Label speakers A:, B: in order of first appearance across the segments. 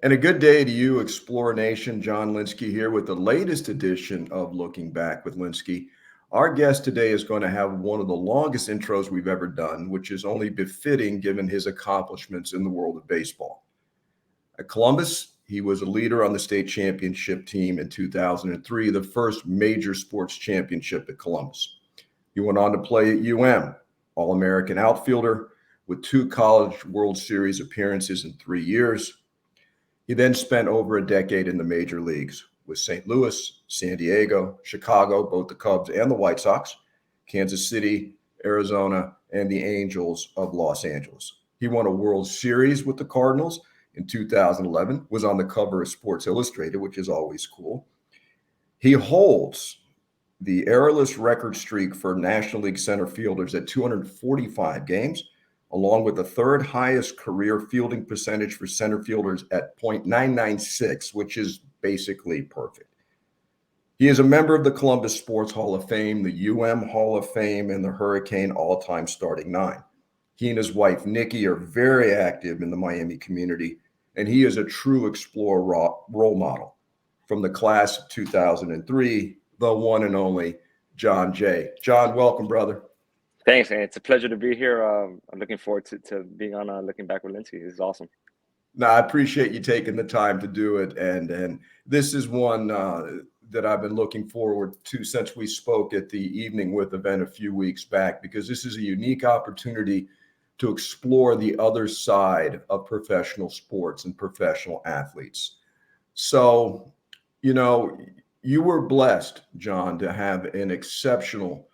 A: And a good day to you, Explorer Nation. Jon Lynskey here with the latest edition of Looking Back with Lynskey. Our guest today is going to have one of the longest intros we've ever done, which is only befitting given his accomplishments in the world of baseball. At Columbus, he was a leader on the state championship team in 2003, the first major sports championship at Columbus. He went on to play at All-American outfielder with 2 College World Series appearances in 3 years. He then spent over a decade in the major leagues with St. Louis, San Diego, Chicago, both the Cubs and the White Sox, Kansas City, Arizona, and the Angels of Los Angeles. He won a World Series with the Cardinals in 2011, was on the cover of Sports Illustrated, which is always cool. He holds the errorless record streak for National League center fielders at 245 games, along with the third highest career fielding percentage for center fielders at .996, which is basically perfect. He is a member of the Columbus Sports Hall of Fame, the Hall of Fame, and the Hurricane all-time starting 9. He and his wife, Nikki, are very active in the Miami community, and he is a true Explorer role model. From the class of 2003, the one and only Jon Jay. Jon, welcome, brother.
B: Thanks, man. It's a pleasure to be here. I'm looking forward to being on Looking Back with Lynskey. This is awesome.
A: No, I appreciate you taking the time to do it. And this is one that I've been looking forward to since we spoke at the Evening With event a few weeks back, because this is a unique opportunity to explore the other side of professional sports and professional athletes. So, you were blessed, Jon, to have an exceptional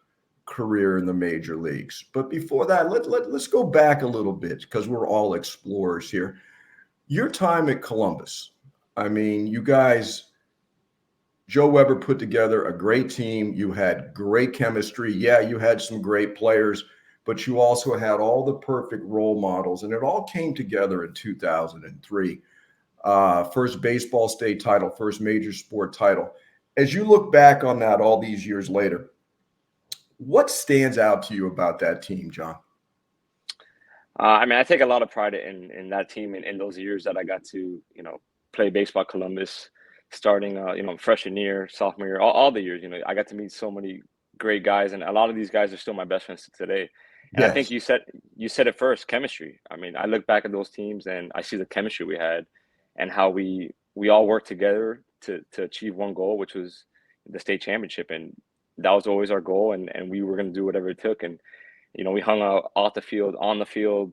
A: career in the major leagues. But before that, let's go back a little bit, because we're all explorers here. Your time at Columbus, I mean, you guys, Joe Weber put together a great team. You had great chemistry. Yeah, you had some great players, but you also had all the perfect role models, and it all came together in 2003. First baseball state title, first major sport title. As you look back on that all these years later, what stands out to you about that team, Jon?
B: I take a lot of pride in that team and in those years that I got to, play baseball at Columbus, starting, freshman year, sophomore year, all the years. I got to meet so many great guys, and a lot of these guys are still my best friends today. And
A: Yes.
B: I think you said it first, chemistry. I mean, I look back at those teams and I see the chemistry we had, and how we all worked together to achieve one goal, which was the state championship, and that was always our goal, and we were going to do whatever it took. And we hung out off the field, on the field.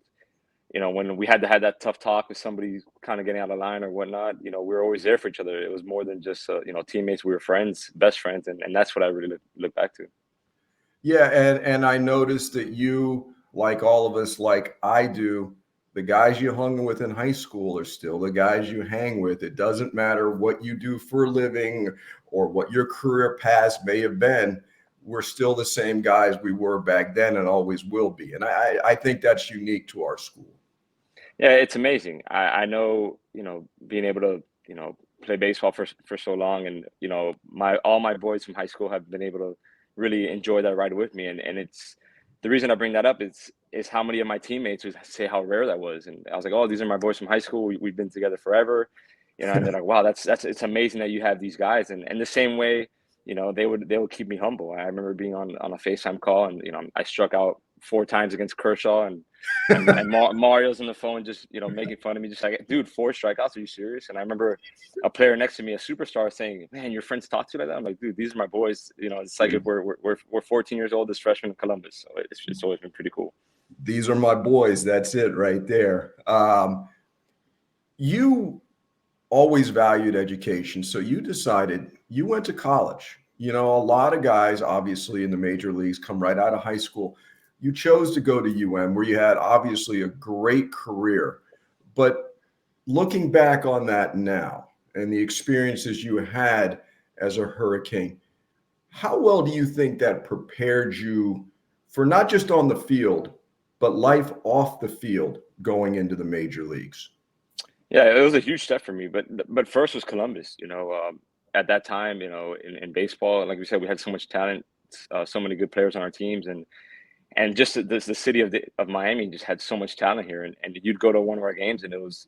B: When we had to have that tough talk with somebody kind of getting out of line or whatnot, we were always there for each other. It was more than just teammates. We were friends, best friends, and that's what I really look back to.
A: Yeah, and I noticed that you, like all of us, like I do, the guys you hung with in high school are still the guys you hang with. It doesn't matter what you do for a living or what your career paths may have been. We're still the same guys we were back then and always will be. And I think that's unique to our school.
B: Yeah, it's amazing. I know, being able to, play baseball for so long, and, all my boys from high school have been able to really enjoy that ride with me. And it's the reason I bring that up is how many of my teammates would say how rare that was. And I was like, oh, these are my boys from high school. We've been together forever, and they're like, wow, it's amazing that you have these guys. And the same way, they would keep me humble. I remember being on a FaceTime call, and, I struck out 4 times against Kershaw, and Mario's on the phone just, making fun of me, just like, dude, 4 strikeouts, are you serious? And I remember a player next to me, a superstar, saying, man, your friends talk to you like that? I'm like, dude, these are my boys. It's like we're 14 years old as freshmen in Columbus. So it's always been pretty cool.
A: These are my boys. That's it right there. You always valued education. So you decided you went to college. A lot of guys, obviously, in the major leagues come right out of high school. You chose to go to where you had obviously a great career. But looking back on that now and the experiences you had as a Hurricane, how well do you think that prepared you for not just on the field, but life off the field going into the major leagues?
B: Yeah, it was a huge step for me. But first was Columbus. At that time, in baseball, like we said, we had so much talent, so many good players on our teams, and just the city of Miami just had so much talent here. And you'd go to one of our games, and it was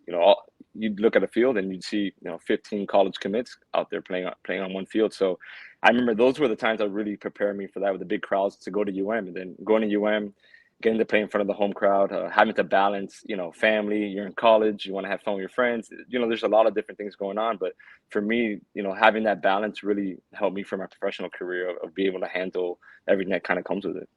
B: you'd look at a field and you'd see, 15 college commits out there playing on one field. So I remember those were the times that really prepared me for that, with the big crowds, to go to UM. And then going to UM, getting to play in front of the home crowd, having to balance, family, you're in college, you want to have fun with your friends. There's a lot of different things going on. But for me, having that balance really helped me for my professional career of being able to handle everything that kind of comes with it.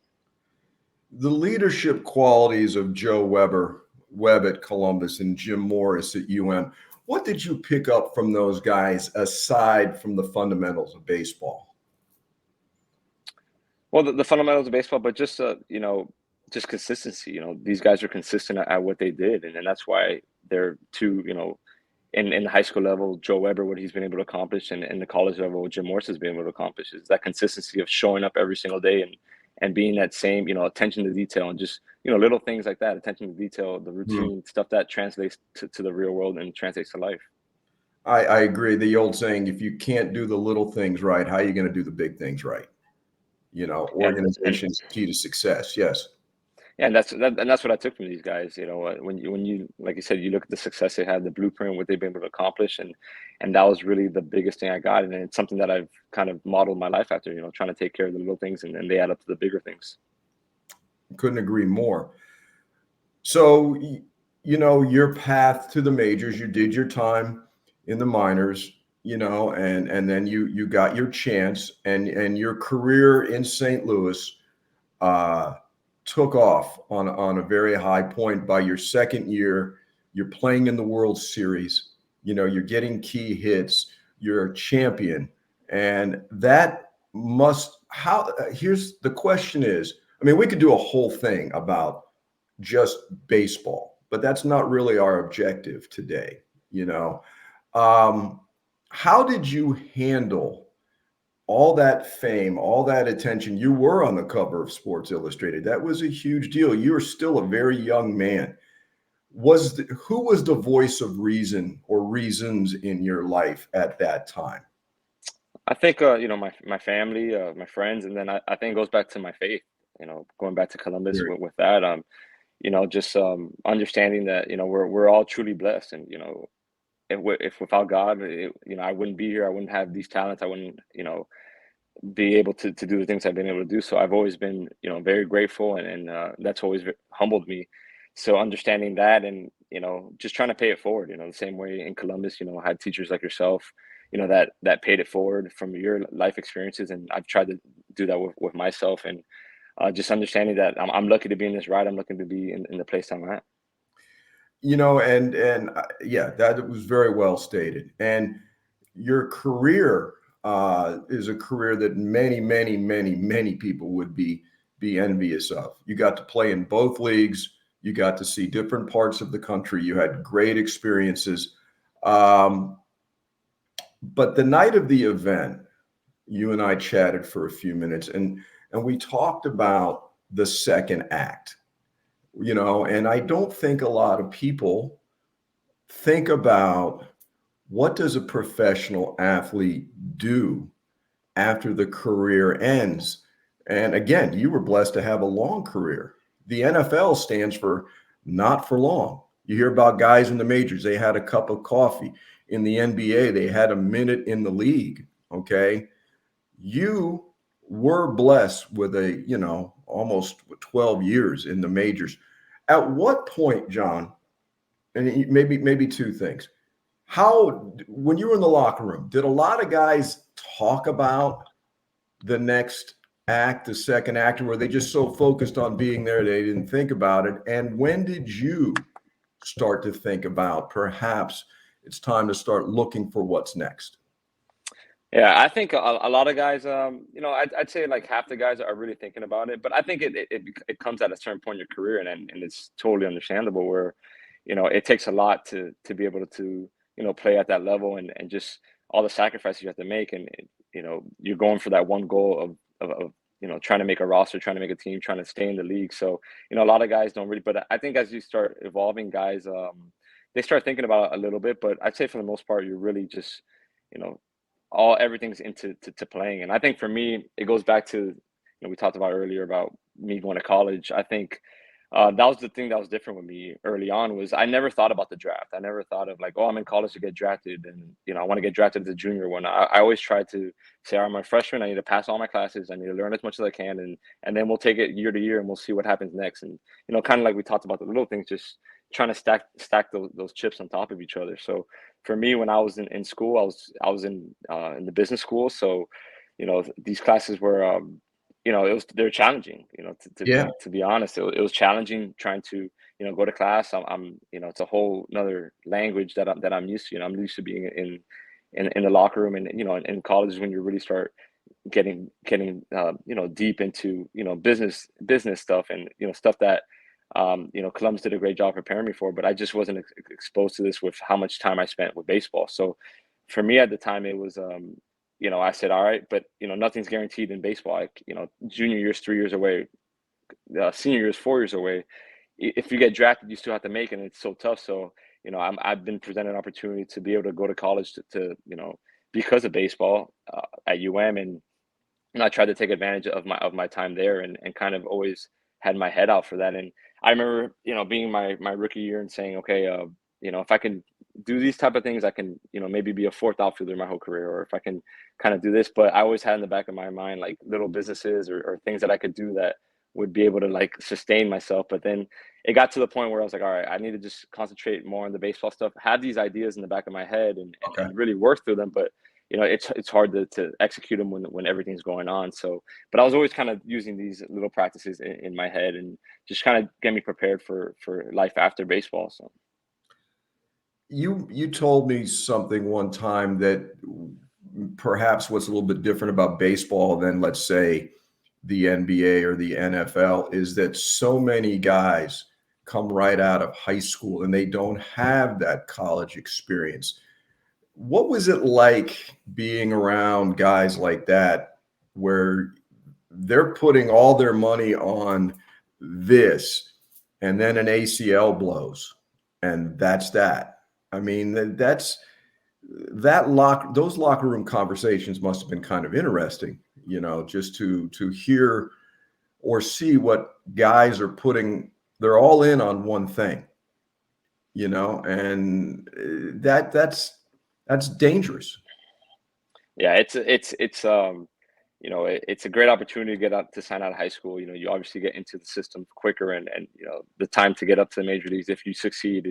A: The leadership qualities of Joe Webb at Columbus, and Jim Morris at UM, what did you pick up from those guys aside from the fundamentals of baseball?
B: Well, the fundamentals of baseball, but just just consistency. These guys are consistent at what they did, and that's why they're two. In the high school level, Joe Weber, what he's been able to accomplish, and in the college level, what Jim Morris has been able to accomplish, is that consistency of showing up every single day and being that same, attention to detail, and just, little things like that, attention to detail, the routine stuff that translates to the real world and translates to life.
A: I agree. The old saying, if you can't do the little things right, how are you going to do the big things right? Organization is key to success. Yes.
B: Yeah, and that's what I took from these guys. When you like you said, you look at the success they had, the blueprint, what they've been able to accomplish, and that was really the biggest thing I got, and it's something that I've kind of modeled my life after. Trying to take care of the little things, and they add up to the bigger things.
A: Couldn't agree more. So, your path to the majors, you did your time in the minors, and then you got your chance, and your career in St. Louis took off on a very high point. By your second year, you're playing in the World Series, you're getting key hits, you're a champion. And that here's the question is, I mean, we could do a whole thing about just baseball, but that's not really our objective today. How did you handle all that fame, all that attention? You were on the cover of Sports Illustrated. That was a huge deal. You were still a very young man. Who was the voice of reason or reasons in your life at that time?
B: I think my family, my friends, and then I think it goes back to my faith. Going back to Columbus with that, just understanding that we're all truly blessed, and if without God, I wouldn't be here. I wouldn't have these talents. I wouldn't be able to do the things I've been able to do. So I've always been very grateful, and that's always humbled me. So understanding that, and just trying to pay it forward. The same way in Columbus, I had teachers like yourself, that paid it forward from your life experiences, and I've tried to do that with myself, and just understanding that I'm lucky to be in this ride. I'm lucky to be in the place I'm at.
A: Yeah, that was very well stated. And your career is a career that many, many, many, many people would be envious of. You got to play in both leagues. You got to see different parts of the country. You had great experiences. But the night of the event, you and I chatted for a few minutes, and we talked about the second act. And I don't think a lot of people think about, what does a professional athlete do after the career ends? And again, you were blessed to have a long career. The NFL stands for not for long. You hear about guys in the majors, they had a cup of coffee. In the NBA, they had a minute in the league. Okay. You were blessed with almost 12 years in the majors. At what point, Jon, and maybe two things, when you were in the locker room, did a lot of guys talk about the next act, the second act, or were they just so focused on being there they didn't think about it? And when did you start to think about, perhaps it's time to start looking for what's next?
B: Yeah, I think a lot of guys, I'd say like half the guys are really thinking about it, but I think it comes at a certain point in your career, and it's totally understandable, where, it takes a lot to be able to, play at that level, and just all the sacrifices you have to make. And, you're going for that one goal of trying to make a roster, trying to make a team, trying to stay in the league. So, a lot of guys don't really, but I think as you start evolving, guys, they start thinking about it a little bit, but I'd say for the most part, you're really just, you know, everything's into playing. And I think for me, it goes back to, we talked about earlier about me going to college. I think That was the thing that was different with me early on was I never thought about the draft. I never thought of like, oh, I'm in college to get drafted, and I want to get drafted as a junior one. I always tried to say, all right, I'm a freshman. I need to pass all my classes. I need to learn as much as I can, and then we'll take it year to year, and we'll see what happens next. And kind of like we talked about the little things, just trying to stack those chips on top of each other. So for me, when I was in school, I was in the business school, so these classes were they're challenging,
A: Yeah.
B: to be honest. It was challenging trying to, go to class. I'm it's a whole another language that I'm used to. I'm used to being in the locker room, and in college is when you really start getting deep into business stuff, and stuff that Columbus did a great job preparing me for, but I just wasn't exposed to this with how much time I spent with baseball. So for me at the time, it was I said, all right, but nothing's guaranteed in baseball. Like, junior year's 3 years away, senior year's 4 years away. If you get drafted, you still have to make it, and it's so tough. So I've been presented an opportunity to be able to go to college to because of baseball at UM, and I tried to take advantage of my time there, and kind of always had my head out for that. And I remember being my rookie year and saying, okay, if I can do these type of things, I can maybe be a fourth outfielder my whole career, or if I can kind of do this. But I always had in the back of my mind like little businesses or things that I could do that would be able to like sustain myself. But then it got to the point where I was like, all right, I need to just concentrate more on the baseball stuff, have these ideas in the back of my head, and
A: Okay.
B: really work through them. But it's hard to execute them when everything's going on. So, but I was always kind of using these little practices in my head, and just kind of get me prepared for life after baseball. So
A: You told me something one time that perhaps what's a little bit different about baseball than, let's say, the NBA or the NFL is that so many guys come right out of high school and they don't have that college experience. What was it like being around guys like that where they're putting all their money on this and then an ACL blows and that's that? I mean, that's those locker room conversations must have been kind of interesting, just to hear or see what guys are putting. They're all in on one thing, and that's dangerous.
B: yeah, it's a great opportunity to get up to sign out of high school. You obviously get into the system quicker, and the time to get up to the major leagues if you succeed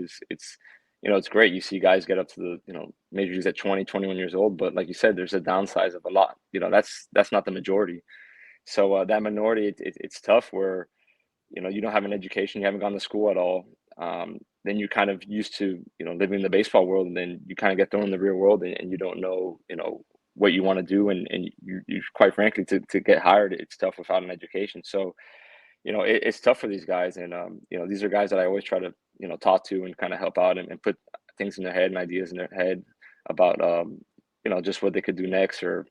B: it's great. You see guys get up to the major leagues at 20, 21 years old, but like you said, there's a downside of a lot. That's not the majority. So that minority, it's tough where you don't have an education, you haven't gone to school at all. Then you're kind of used to living in the baseball world, and then you kind of get thrown in the real world, and you don't know what you want to do, and you quite frankly to get hired, it's tough without an education. So it's tough for these guys, and these are guys that I always try to talk to and kind of help out, and put things in their head and ideas in their head about just what they could do next, or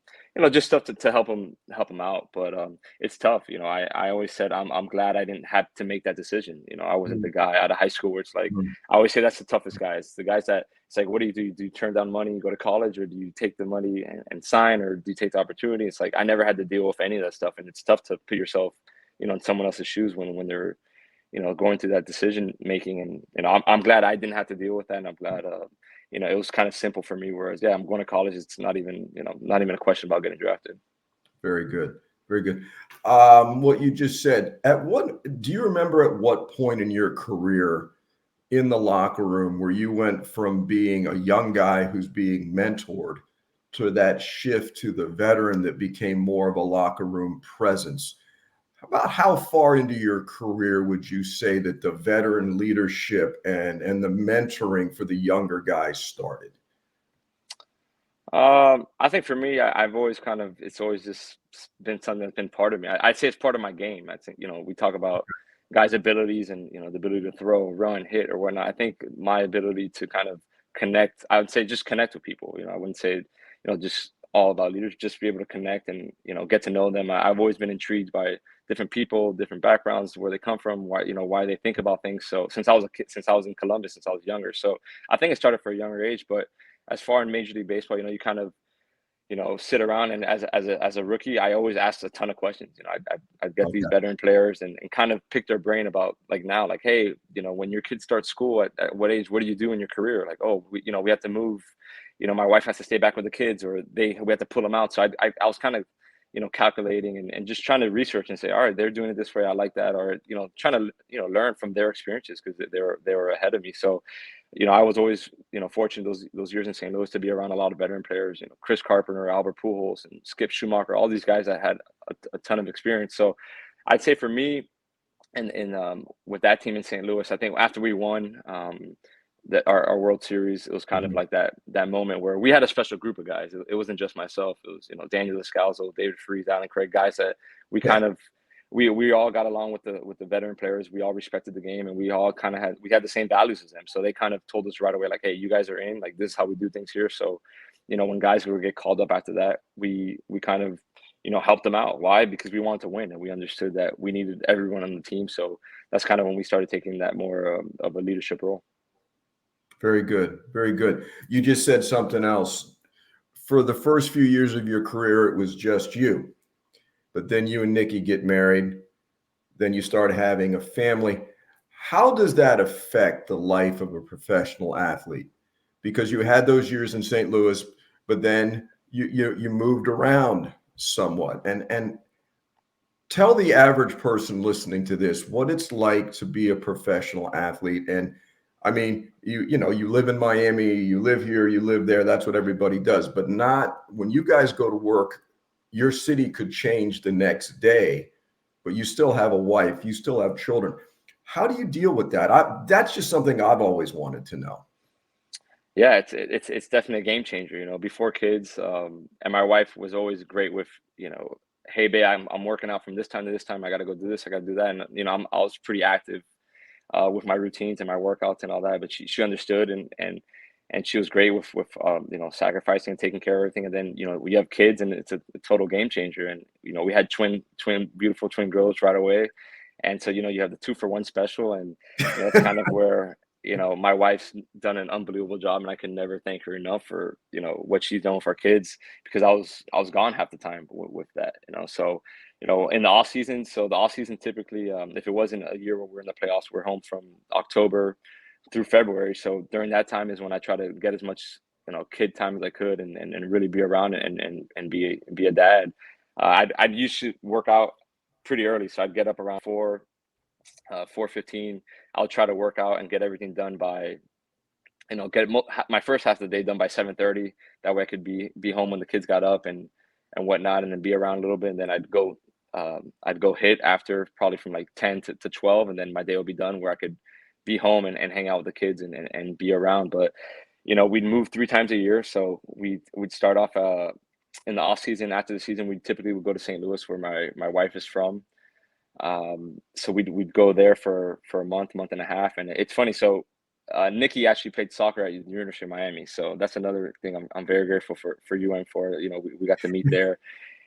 B: just stuff to help them out. But it's tough. I always said I'm glad I didn't have to make that decision. I wasn't the guy out of high school where it's like,
A: Mhm.
B: I always say that's the toughest guys, the guys that it's like, what do you do? Do you turn down money and go to college, or do you take the money and sign, or do you take the opportunity? It's like I never had to deal with any of that stuff, and it's tough to put yourself in someone else's shoes when they're going through that decision making. And I'm glad I didn't have to deal with that, and I'm glad it was kind of simple for me. Whereas, yeah, I'm going to college. It's not even a question about getting drafted.
A: Very good. Very good. What you just said, do you remember at what point in your career in the locker room where you went from being a young guy who's being mentored to that shift to the veteran that became more of a locker room presence? About how far into your career would you say that the veteran leadership and the mentoring for the younger guys started?
B: I think for me, I've always it's always just been something that's been part of me. I'd say it's part of my game. I think, we talk about guys' abilities and, the ability to throw, run, hit, or whatnot. I think my ability to kind of connect, I would say just connect with people. I wouldn't say, just all about leaders, just be able to connect and, get to know them. I've always been intrigued by different people, different backgrounds, where they come from, why they think about things. So since I was a kid, since I was in Columbus, since I was younger. So I think it started for a younger age, but as far in Major League Baseball, you kind of sit around, and as a rookie, I always asked a ton of questions. I'd get these
A: Okay.
B: veteran players and kind of pick their brain about, like, now, like, hey, when your kids start school, at what age, what do you do in your career? Like, oh, we have to move, my wife has to stay back with the kids, or we have to pull them out. So I was kind of, calculating and just trying to research and say, all right, they're doing it this way, I like that. Or, trying to, learn from their experiences, because they were ahead of me. So, I was always, fortunate those years in St. Louis to be around a lot of veteran players, Chris Carpenter, Albert Pujols, and Skip Schumacher, all these guys that had a ton of experience. So I'd say for me, and with that team in St. Louis, I think after we won our World Series, it was kind of
A: Mhm.
B: like that moment where we had a special group of guys. It wasn't just myself. It was, Daniel Descalso, David Freese, Alan Craig, guys that we
A: Yeah.
B: kind of we all got along with the veteran players. We all respected the game, and we all kind of had the same values as them. So they kind of told us right away, like, hey, you guys are in, like, this is how we do things here. So, when guys would get called up after that, we kind of, helped them out. Why? Because we wanted to win, and we understood that we needed everyone on the team. So that's kind of when we started taking that more of a leadership role.
A: Very good. Very good. You just said something else. For the first few years of your career, it was just you. But then you and Nikki get married. Then you start having a family. How does that affect the life of a professional athlete? Because you had those years in St. Louis, but then you moved around somewhat. And tell the average person listening to this what it's like to be a professional athlete. And I mean, you live in Miami, you live here, you live there. That's what everybody does, but not when you guys go to work. Your city could change the next day, but you still have a wife, you still have children. How do you deal with that? That's just something I've always wanted to know.
B: Yeah, it's definitely a game changer. Before kids, and my wife was always great with, hey, babe, I'm working out from this time to this time. I got to go do this. I got to do that. And I was pretty active with my routines and my workouts and all that. But she understood, and she was great with sacrificing and taking care of everything. And then we have kids, and it's a total game changer. And we had beautiful twin girls right away, and so you have the 2-for-1 special, and it's kind of where my wife's done an unbelievable job, and I can never thank her enough for what she's done with our kids, because I was gone half the time with that. So in the off season. So the off season typically, if it wasn't a year where we're in the playoffs, we're home from October through February. So during that time is when I try to get as much kid time as I could, and really be around and be a dad. I'd used to work out pretty early, so I'd get up around 4:15. I'll try to work out and get everything done by get my first half of the day done by 7:30. That way I could be home when the kids got up and whatnot, and then be around a little bit, and then I'd go hit after, probably from like 10 to 12, and then my day will be done, where I could be home and hang out with the kids and be around. But we'd move 3 times a year, so we'd start off in the off season. After the season, we typically would go to St. Louis, where my wife is from. So we'd go there for a month and a half. And it's funny. So Nikki actually played soccer at the University of Miami. So that's another thing I'm very grateful for UM for. We got to meet there.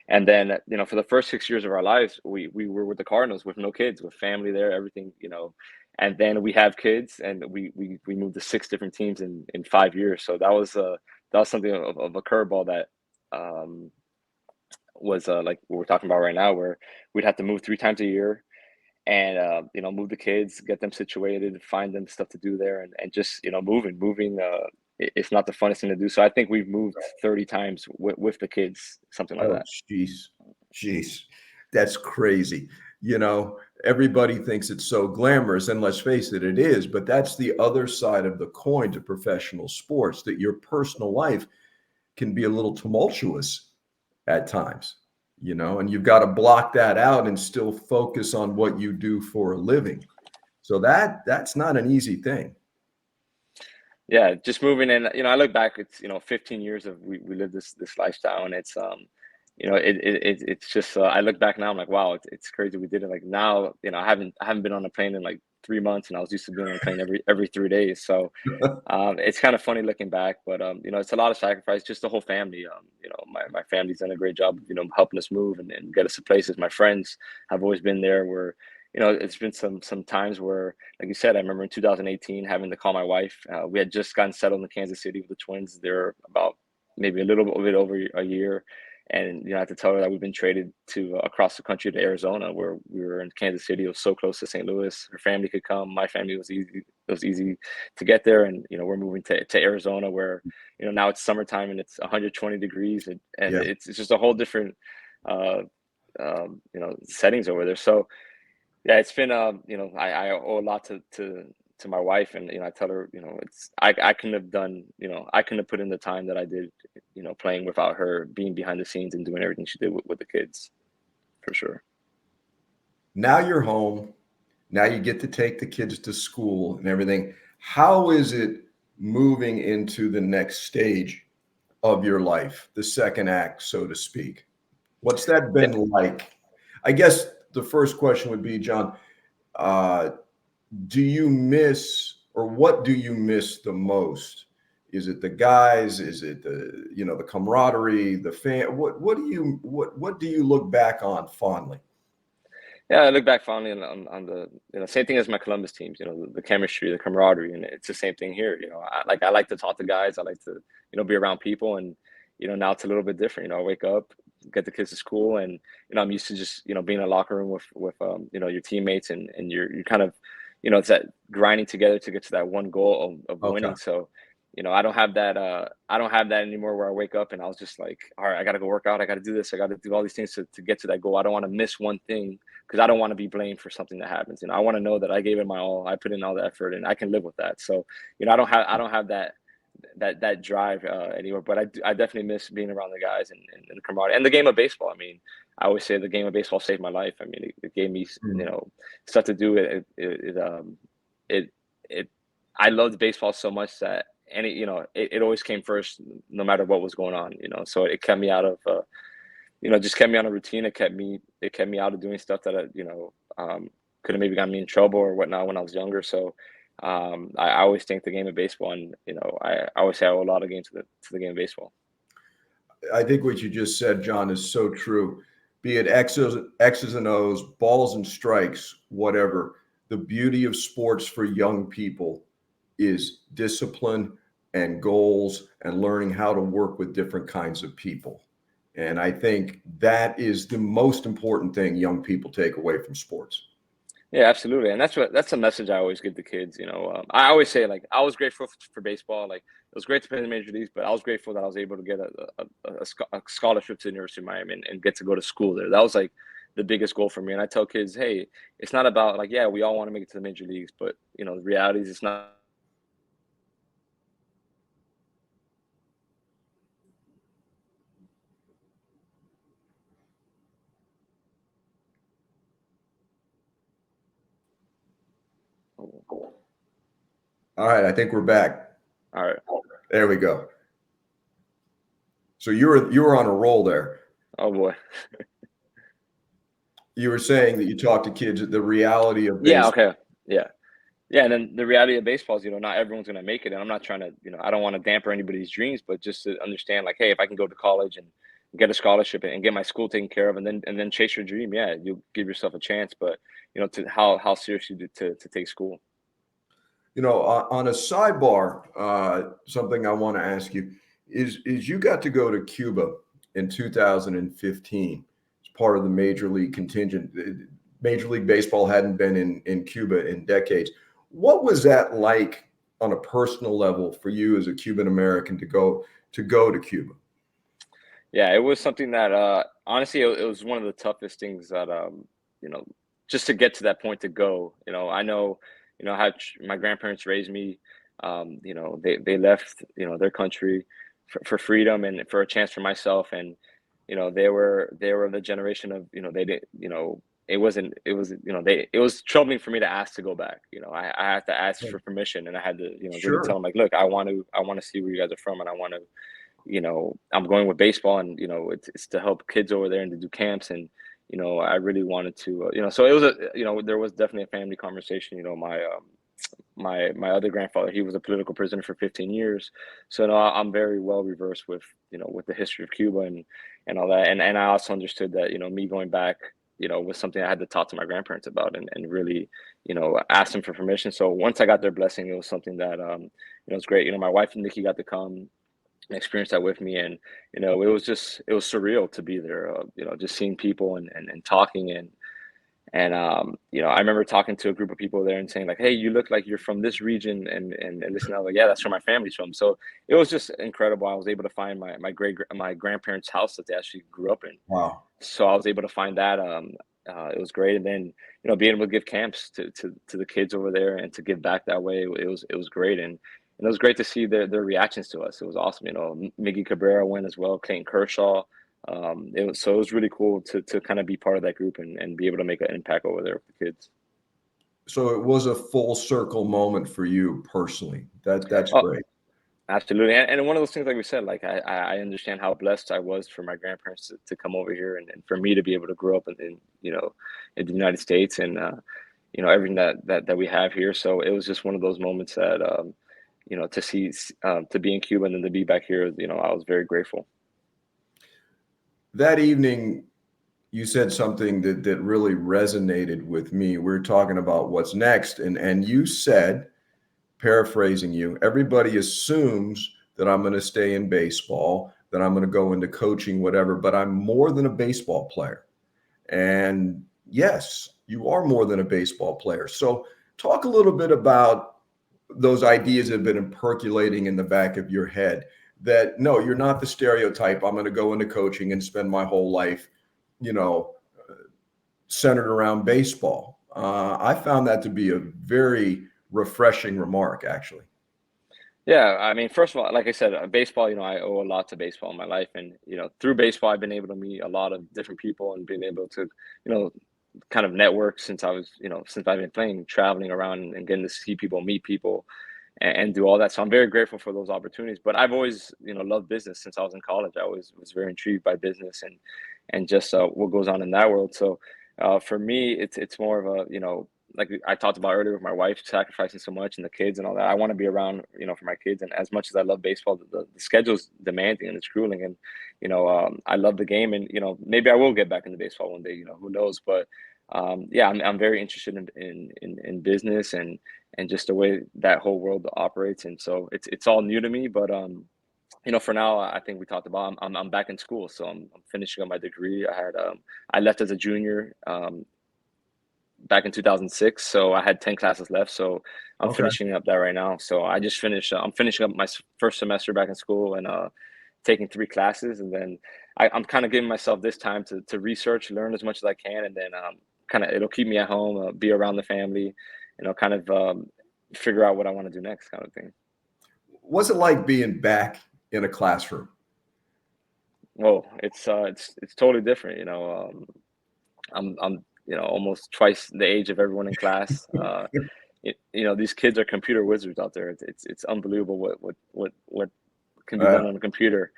B: And then, for the first 6 years of our lives, we were with the Cardinals, with no kids, with family there, everything. And then we have kids, and we moved to 6 different teams in 5 years. So that was something of a curveball that was like what we're talking about right now, where we'd have to move 3 times a year, and move the kids, get them situated, find them stuff to do there, and just moving. It's not the funnest thing to do. So I think we've moved 30 times with the kids, something like
A: Oh,
B: that.
A: jeez. Jeez. That's crazy. Everybody thinks it's so glamorous, and let's face it, it is, but that's the other side of the coin to professional sports, that your personal life can be a little tumultuous at times, and you've got to block that out and still focus on what you do for a living. So that's not an easy thing.
B: Yeah, just moving in. I look back, it's 15 years of we lived this lifestyle, and it's it's just I look back now, I'm like, wow, it's crazy we did it. Like, now, I haven't been on a plane in like 3 months, and I was used to being on a plane every 3 days. So it's kind of funny looking back, but it's a lot of sacrifice. Just the whole family. My family's done a great job, helping us move and get us to places. My friends have always been there. Where it's been some times where, like you said, I remember in 2018 having to call my wife. We had just gotten settled in Kansas City with the Twins. They're about maybe a little bit over a year. And, I have to tell her that we've been traded to across the country to Arizona, where we were in Kansas City. It was so close to St. Louis. Her family could come. My family was easy. It was easy to get there. And, we're moving to Arizona, where, now it's summertime and it's 120 degrees, and
A: Yeah.
B: it's just a whole different, settings over there. So, yeah, it's been, I owe a lot to my wife, and, I tell her, I couldn't have done, I couldn't have put in the time that I did, playing without her being behind the scenes and doing everything she did with the kids, for sure.
A: Now you're home. Now you get to take the kids to school and everything. How is it moving into the next stage of your life, the second act, so to speak? What's that been like? I guess the first question would be, Jon, do you miss, or what do you miss the most? Is it the guys? Is it the camaraderie, the fan? What do you look back on fondly?
B: Yeah, I look back fondly on the same thing as my Columbus teams. The chemistry, the camaraderie, and it's the same thing here. I like to talk to guys. I like to be around people, and now it's a little bit different. I wake up, get the kids to school, and I'm used to just being in a locker room with your teammates, and you're kind of it's that grinding together to get to that one goal of
A: Okay.
B: winning. So I don't have that anymore, where I wake up and I was just like, all right, I got to go work out. I got to do this. I got to do all these things to get to that goal. I don't want to miss one thing, because I don't want to be blamed for something that happens. I want to know that I gave it my all. I put in all the effort, and I can live with that. So, I don't have that drive anymore. But I definitely miss being around the guys and the camaraderie and the game of baseball. I mean, I always say the game of baseball saved my life. I mean, it gave me stuff to do. I loved baseball so much that it always came first, no matter what was going on. So it kept me out of. Just kept me on a routine. It kept me out of doing stuff that could have maybe got me in trouble or whatnot when I was younger. So I always think the game of baseball, and I always say I owe a lot of games to the game of baseball.
A: I think what you just said, Jon, is so true. Be it X's and O's, balls and strikes, whatever. The beauty of sports for young people is discipline and goals and learning how to work with different kinds of people. And I think that is the most important thing young people take away from sports.
B: Yeah, absolutely, and that's a message I always give the kids. I always say, like, I was grateful for baseball. Like, it was great to play in the major leagues, but I was grateful that I was able to get a scholarship to the University of Miami and get to go to school there. That was like the biggest goal for me. And I tell kids, hey, it's not about, like, yeah, we all want to make it to the major leagues, but the reality is it's not.
A: All right, I think we're back.
B: All right.
A: There we go. So you were on a roll there.
B: Oh boy.
A: You were saying that you talk to kids the reality of
B: Yeah.
A: baseball.
B: Okay. Yeah. Yeah, and then the reality of baseball is, not everyone's going to make it, and I'm not trying to, I don't want to damper anybody's dreams, but just to understand, like, hey, if I can go to college and get a scholarship and get my school taken care of, and then chase your dream, yeah, you'll give yourself a chance. But to how serious you do to take school.
A: On a sidebar, something I want to ask you is you got to go to Cuba in 2015 as part of the major league contingent. Major League Baseball hadn't been in Cuba in decades. What was that like on a personal level for you as a Cuban American to go to Cuba?
B: Yeah, it was something that honestly, it was one of the toughest things that just to get to that point to go. I know how my grandparents raised me. They left their country for freedom and for a chance for myself, and they were the generation of they didn't it was troubling for me to ask to go back. I had to ask for permission, and I had to really tell them, like, look, I want to see where you guys are from, and I want to I'm going with baseball, and it's to help kids over there and to do camps, and I really wanted to so it was there was definitely a family conversation. My other grandfather, he was a political prisoner for 15 years, so no, I'm very well reversed with with the history of Cuba and all that, and I also understood that me going back was something I had to talk to my grandparents about, and really ask them for permission. So once I got their blessing, it was something that it was great. My wife Nikki got to come. experienced that with me. And, it was surreal to be there, just seeing people and talking. And I remember talking to a group of people there and saying like, "Hey, you look like you're from this region," and this and that. I was like, "Yeah, that's where my family's from." So it was just incredible. I was able to find my grandparents' house that they actually grew up in.
A: Wow.
B: So I was able to find that. It was great. And then, being able to give camps to the kids over there and to give back that way, it was great. And it was great to see their reactions to us. It was awesome. Miggy Cabrera went as well, Clayton Kershaw. It was really cool to kind of be part of that group and be able to make an impact over there with the kids.
A: So it was a full circle moment for you personally. That's
B: Oh,
A: great.
B: absolutely. And one of those things, like we said, like I understand how blessed I was for my grandparents to come over here and for me to be able to grow up in the United States and, everything that we have here. So it was just one of those moments that, to see, to be in Cuba and then to be back here, I was very grateful.
A: That evening, you said something that really resonated with me. We are talking about what's next, and you said, paraphrasing you, everybody assumes that I'm going to stay in baseball, that I'm going to go into coaching, whatever, but I'm more than a baseball player. And yes, you are more than a baseball player. So talk a little bit about those ideas that have been percolating in the back of your head, that no, you're not the stereotype. I'm going to go into coaching and spend my whole life, you know, centered around baseball. I found that to be a very refreshing remark, actually.
B: Yeah, I mean, first of all, like I said, baseball, I owe a lot to baseball in my life. And, through baseball, I've been able to meet a lot of different people and been able to, kind of network since since I've been playing, traveling around and getting to see people, meet people and do all that. So I'm very grateful for those opportunities. But I've always, loved business since I was in college. I always was very intrigued by business and just what goes on in that world. So for me, it's more of a, like I talked about earlier with my wife sacrificing so much and the kids and all that. I want to be around, for my kids. And as much as I love baseball, the schedule's demanding and it's grueling. And, I love the game. And, maybe I will get back into baseball one day, who knows. But yeah, I'm very interested in business and just the way that whole world operates. And so it's all new to me. But, for now, I think we talked about I'm back in school. So I'm finishing up my degree. I left as a junior. Back in 2006, so I had 10 classes left, so I'm
A: Okay.
B: finishing up that right now. So I just finished I'm finishing up my first semester back in school and taking 3 classes, and then I'm kind of giving myself this time to research, learn as much as I can, and then kind of it'll keep me at home, be around the family, kind of figure out what I want to do next, kind of thing.
A: What's it like being back in a classroom?
B: Well, it's totally different, I'm almost twice the age of everyone in class. These kids are computer wizards out there. It's unbelievable what can be done on a computer.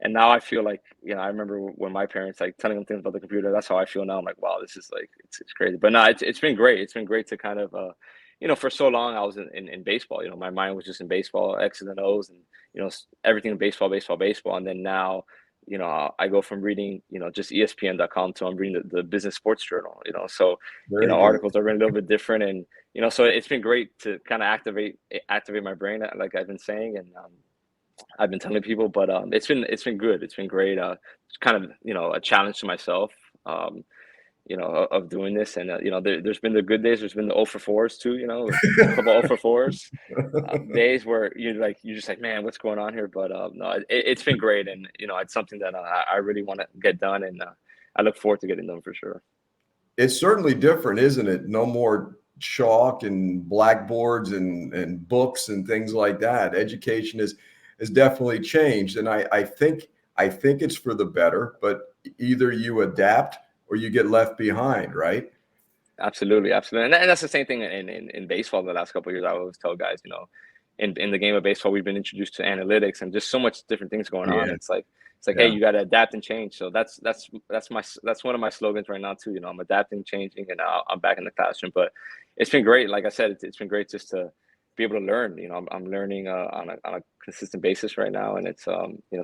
B: And now I feel like, I remember when my parents like telling them things about the computer. That's how I feel now. I'm like, wow, this is like it's crazy. But no, it's been great. It's been great to kind of for so long I was in baseball. My mind was just in baseball, X's and O's, and everything in baseball, baseball, baseball. And then now I go from reading, just ESPN.com to I'm reading the Business Sports Journal, so,
A: Very good.
B: articles are written a little bit different. And, so it's been great to kind of activate my brain, like I've been saying. And I've been telling people, but it's been good. It's been great. It's kind of, a challenge to myself, of doing this. And, there's been the good days. There's been the 0 for 4s too, a couple 0 for 4s. Days where you're just like, man, what's going on here? But no, it's been great, and it's something that I really want to get done, and I look forward to getting done for sure.
A: It's certainly different, isn't it? No more chalk and blackboards and books and things like that. Education has definitely changed, and I think it's for the better. But either you adapt or you get left behind, right?
B: Absolutely, absolutely, and that's the same thing in baseball. The last couple of years, I always tell guys, in the game of baseball, we've been introduced to analytics and just so much different things going on.
A: Yeah,
B: It's like, hey, you got to adapt and change. So that's one of my slogans right now too. I'm adapting, changing, and I'm back in the classroom. But it's been great. Like I said, it's been great just to be able to learn. I'm learning on a consistent basis right now, and it's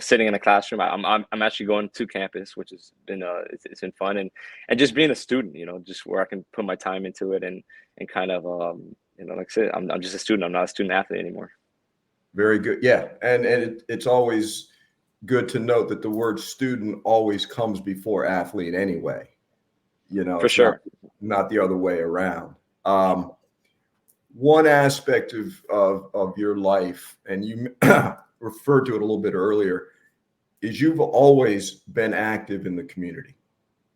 B: sitting in a classroom. I'm actually going to campus, which has been it's been fun, and just being a student. Just where I can put my time into it and kind of like I said, I'm just a student. I'm not a student athlete anymore.
A: Very good. Yeah. And it's always good to note that the word student always comes before athlete anyway.
B: For
A: It's not
B: sure.
A: the other way around. One aspect of your life, and you referred to it a little bit earlier, is you've always been active in the community.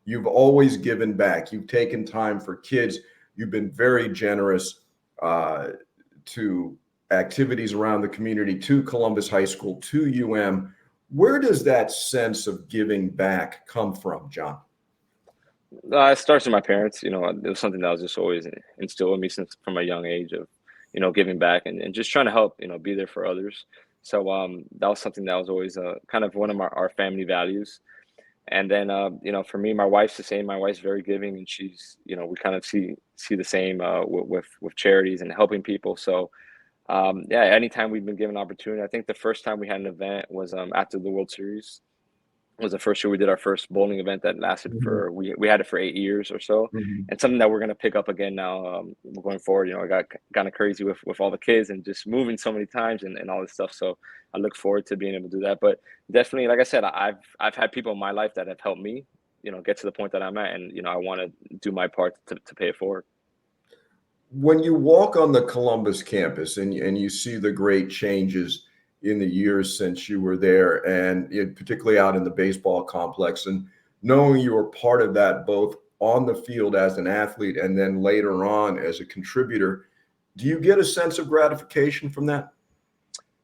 A: You've always given back. You've taken time for kids. You've been very generous to activities around the community, to Columbus High School, to Where does that sense of giving back come from, Jon?
B: It starts with my parents. It was something that was just always instilled in me since from a young age of, giving back and just trying to help, be there for others. So that was something that was always kind of one of our family values. And then, for me, my wife's the same. My wife's very giving, and she's, we kind of see the same with charities and helping people. So, yeah, anytime we've been given an opportunity, I think the first time we had an event was after the World Series. It was the first year we did our first bowling event that lasted
A: Mhm.
B: for we had it for 8 years or so,
A: Mhm.
B: and something that we're gonna pick up again now going forward. I got kind of crazy with all the kids and just moving so many times and all this stuff. So I look forward to being able to do that. But definitely, like I said, I've had people in my life that have helped me, get to the point that I'm at, and I want to do my part to pay it forward.
A: When you walk on the Columbus campus and you see the great changes in the years since you were there, and particularly out in the baseball complex, and knowing you were part of that both on the field as an athlete and then later on as a contributor, do you get a sense of gratification from that?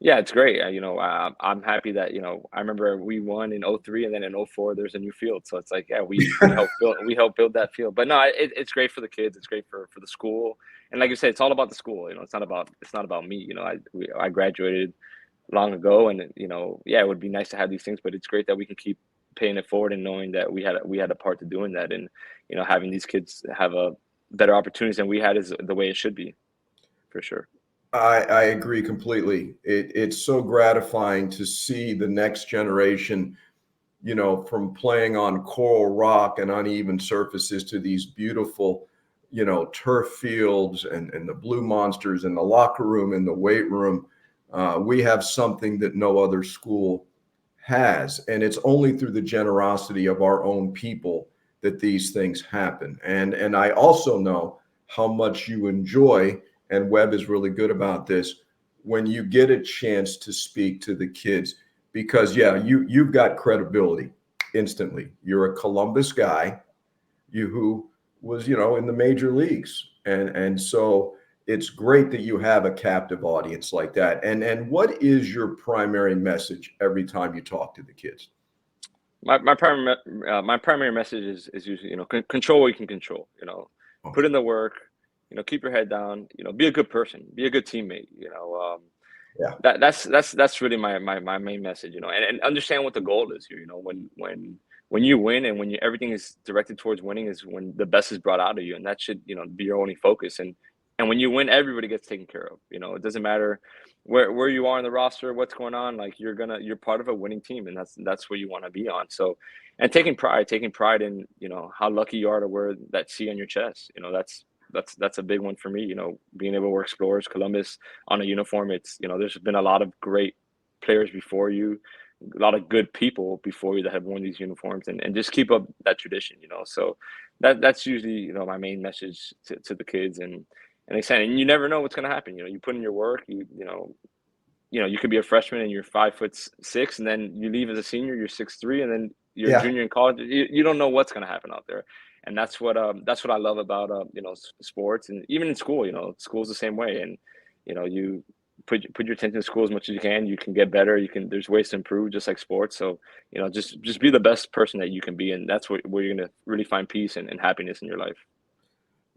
B: Yeah, it's great. I'm happy that I remember we won in '03, and then in '04 there's a new field. So it's like, yeah, we helped build that field. But no, it's great for the kids. It's great for the school. And like you said, it's all about the school. It's not about me. I graduated long ago, and yeah, it would be nice to have these things, but it's great that we can keep paying it forward and knowing that we had a part to doing that, and having these kids have a better opportunities than we had is the way it should be, for sure.
A: I agree completely. It's so gratifying to see the next generation, from playing on coral rock and uneven surfaces to these beautiful, turf fields and the blue monsters in the locker room and the weight room. We have something that no other school has. And it's only through the generosity of our own people that these things happen. And I also know how much you enjoy, and Webb is really good about this, when you get a chance to speak to the kids, because yeah, you've got credibility instantly. You're a Columbus guy, you who was, in the major leagues. And so it's great that you have a captive audience like that. And what is your primary message every time you talk to the kids?
B: My primary message is usually control what you can control. Put
A: Okay.
B: in the work. Keep your head down. Be a good person. Be a good teammate.
A: Yeah.
B: That's really my main message. And understand what the goal is here. When you win, and when everything is directed towards winning, is when the best is brought out of you, and that should be your only focus. And when you win, everybody gets taken care of. It doesn't matter where you are in the roster, what's going on. Like you're part of a winning team, and that's where you want to be on. So, and taking pride in how lucky you are to wear that C on your chest. That's a big one for me. Being able to wear Explorers Columbus on a uniform. It's there's been a lot of great players before you, a lot of good people before you that have worn these uniforms, and just keep up that tradition. So that's usually my main message to the kids. And they said, and you never know what's going to happen. You put in your work. You could be a freshman and you're 5'6", and then you leave as a senior, you're 6'3", and then you're a
A: Yeah.
B: junior in college. You don't know what's going to happen out there, and that's what I love about sports, and even in school. School's the same way, and you put your attention to school as much as you can. You can get better. There's ways to improve, just like sports. So just be the best person that you can be, and that's where you're gonna really find peace and happiness in your life.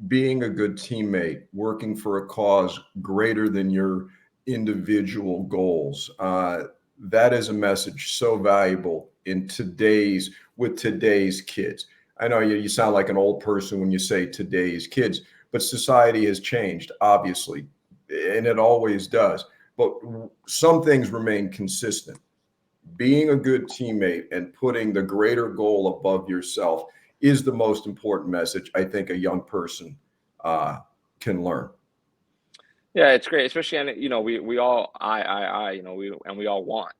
A: Being a good teammate, working for a cause greater than your individual goals. That is a message so valuable with today's kids. I know you sound like an old person when you say today's kids, but society has changed, obviously, and it always does. But some things remain consistent. Being a good teammate and putting the greater goal above yourself is the most important message I think a young person uh, can learn.
B: Yeah, it's great, especially, and we all we all want,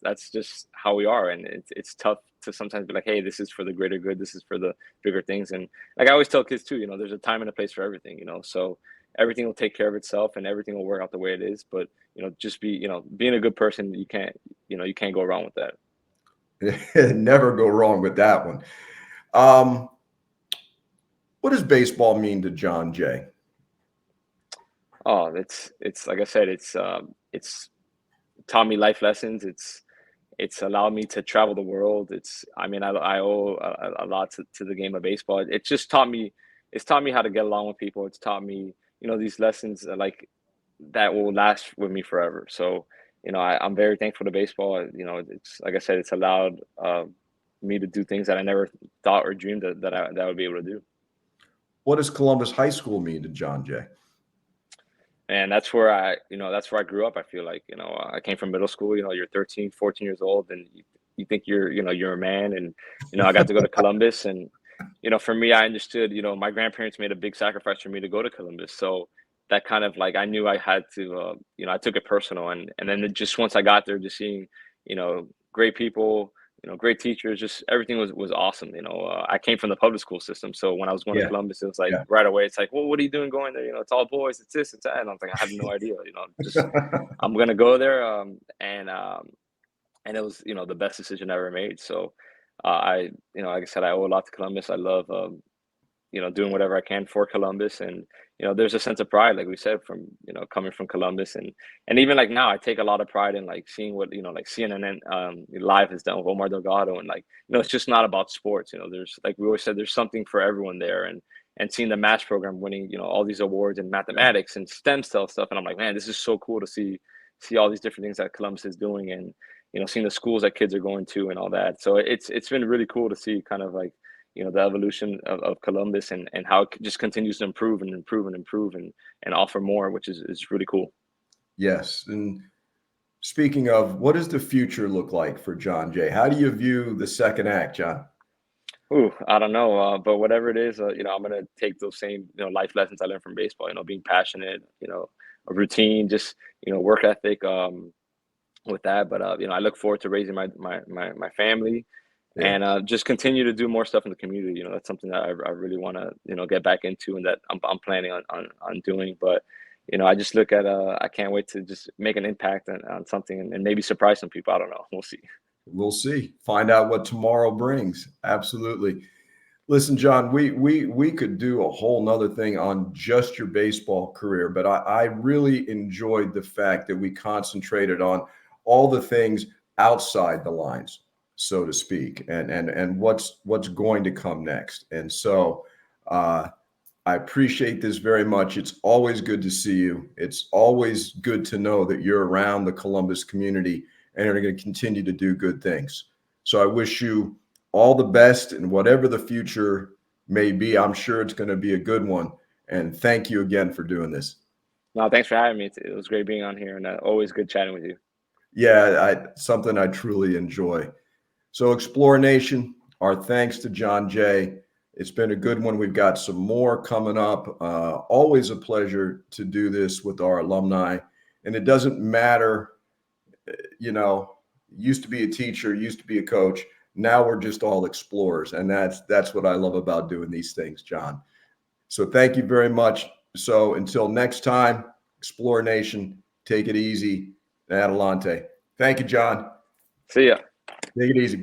B: that's just how we are, and it's tough to sometimes be like, hey, this is for the greater good, this is for the bigger things, and like I always tell kids too, there's a time and a place for everything, so everything will take care of itself, and everything will work out the way it is. But just being a good person, you can't go wrong with that.
A: Never go wrong with that one. Um, what does baseball mean to Jon Jay?
B: Oh, it's like I said, it's taught me life lessons. It's allowed me to travel the world. I mean, I owe a lot to the game of baseball. It's taught me how to get along with people. It's taught me, these lessons like that will last with me forever. So, I'm very thankful to baseball. It's like I said, it's allowed me to do things that I never thought or dreamed that I would be able to do.
A: What does Columbus High School mean to Jon Jay?
B: And that's where I grew up. I feel like, I came from middle school, you're 13, 14 years old, and you think you're a man. And, I got to go to Columbus, and, for me, I understood, my grandparents made a big sacrifice for me to go to Columbus. So that kind of like, I knew I had to, I took it personal. And then just once I got there, just seeing, great people, great teachers, just everything was awesome. I came from the public school system. So when I was going to
A: Yeah,
B: Columbus, it was like
A: yeah.
B: right away, it's like, well, what are you doing going there? It's all boys, it's this, it's that. And I was like, I have no idea, just, I'm going to go there. And it was, the best decision I ever made. So like I said, I owe a lot to Columbus. I love, doing whatever I can for Columbus. And, there's a sense of pride, like we said, from, coming from Columbus. And even like now I take a lot of pride in like seeing what, like CNN live has done with Omar Delgado. And like, it's just not about sports. There's, like we always said, there's something for everyone there. And seeing the match program winning, all these awards in mathematics and stem cell stuff. And I'm like, man, this is so cool to see all these different things that Columbus is doing, and, seeing the schools that kids are going to and all that. So it's been really cool to see kind of like, the evolution of Columbus, and how it just continues to improve and improve and improve and offer more, which is really cool.
A: Yes. And speaking of, what does the future look like for Jon Jay? How do you view the second act, John?
B: Ooh, I don't know, but whatever it is, I'm gonna take those same, life lessons I learned from baseball. Being passionate, a routine, just, work ethic, with that. But I look forward to raising my family,
A: Yeah.
B: and just continue to do more stuff in the community. That's something that I really want to, get back into, and that I'm planning on doing. But I just look at I can't wait to just make an impact on something, and maybe surprise some people. I don't know. We'll see.
A: We'll see. Find out what tomorrow brings. Absolutely. Listen, John, we could do a whole nother thing on just your baseball career, but I really enjoyed the fact that we concentrated on all the things outside the lines, so to speak, and what's going to come next. And so I appreciate this very much. It's always good to see you. It's always good to know that you're around the Columbus community and are going to continue to do good things. So I wish you all the best in whatever the future may be. I'm sure it's going to be a good one. And thank you again for doing this.
B: No, thanks for having me. It was great being on here, and always good chatting with you.
A: Yeah, something I truly enjoy. So Explore Nation, our thanks to Jon Jay. It's been a good one. We've got some more coming up. Always a pleasure to do this with our alumni. And it doesn't matter, used to be a teacher, used to be a coach. Now we're just all explorers. And that's what I love about doing these things, John. So thank you very much. So until next time, Explore Nation, take it easy. Adelante. Thank you, John.
B: See ya.
A: Take it easy.